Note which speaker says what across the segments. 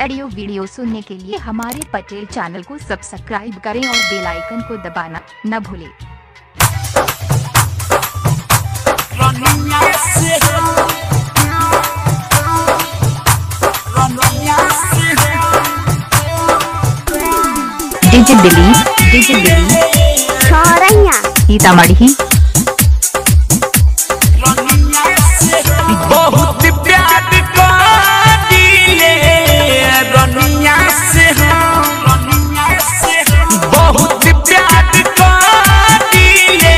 Speaker 1: Audio video सुनने के लिए हमारे पटेल चैनल को सब्सक्राइब करें और बेल आइकन को दबाना न भूलें। डीजे दिलीप
Speaker 2: छोरैया
Speaker 1: सीतामढ़ी।
Speaker 3: बहुत प्यार दिले रनिया से बहुत प्यार दिले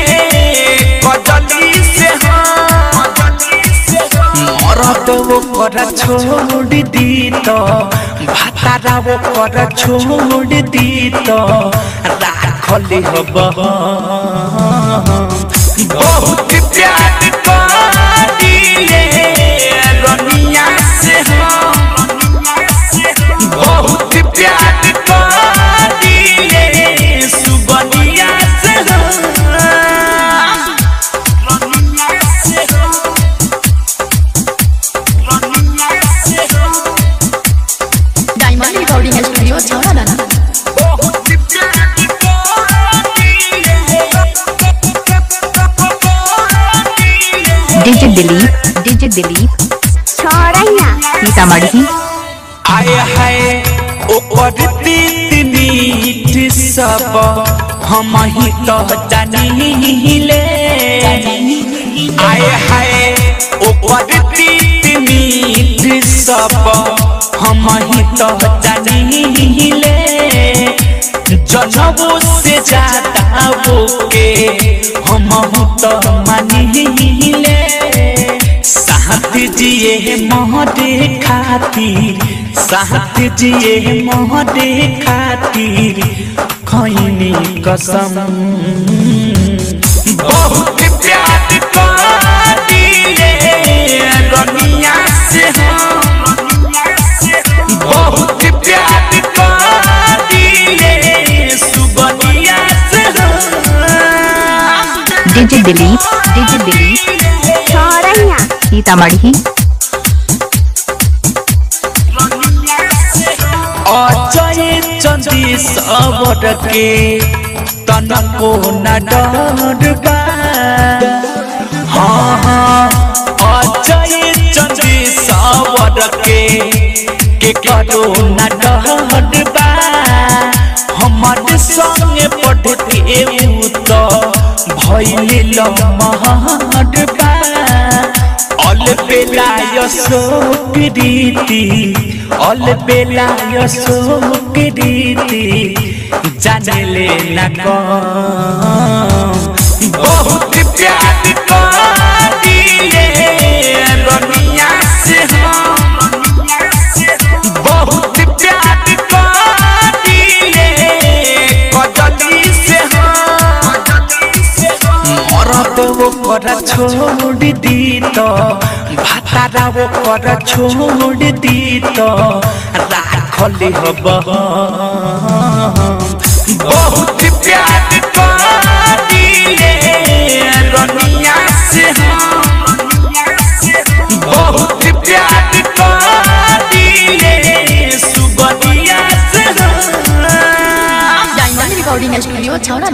Speaker 3: कजली से मरद वो कर छोड़ दी तो भातारा वो कर छोड़ दी तो राखली हब बहुत प्यार दिले रनिया से बहुत प्यार दिले सुबनिया से
Speaker 2: डायमंड रिकॉर्डिंग स्टूडियो छौड़ा।
Speaker 1: डीजे दिलीप
Speaker 2: छोरैया
Speaker 1: सीतामढ़ी।
Speaker 3: आए हाय ओकर मीठ सब हम ही तो जानीले आए हाय ओकर मीठ सब हम ही तो जानीले जनबो से ज्यादा वो के हम तो मानीले साथ जिए मोहरे खातिर साथ जिए मोहरे खातिर खैनी कसम बहुत प्यार दिले रनिया से बहुत प्यार दिले सुबनिया से
Speaker 1: डीजे दिलीप
Speaker 2: छोरैया
Speaker 1: सीतामढ़ी।
Speaker 3: अजय चंदी सबर के तनको न डरबा हाँ अजय चंदी सबर के करो न डरबा हमारे संगे पढ़ के तो भइल महडबा अल बेला यशोकृति अल बेला यशोकृति जानले न बहुत प्यार दिले रनिया से बहुत प्यार दिले कजली से मरद वो कर छोड़ दी तो भातारा वो कर छोड़ दी तो राखली हब बहुत प्यार दिले रनिया से बहुत प्यार दिले सुबनिया से
Speaker 2: डायमंड रिकॉर्डिंग स्टूडियो छौड़ा।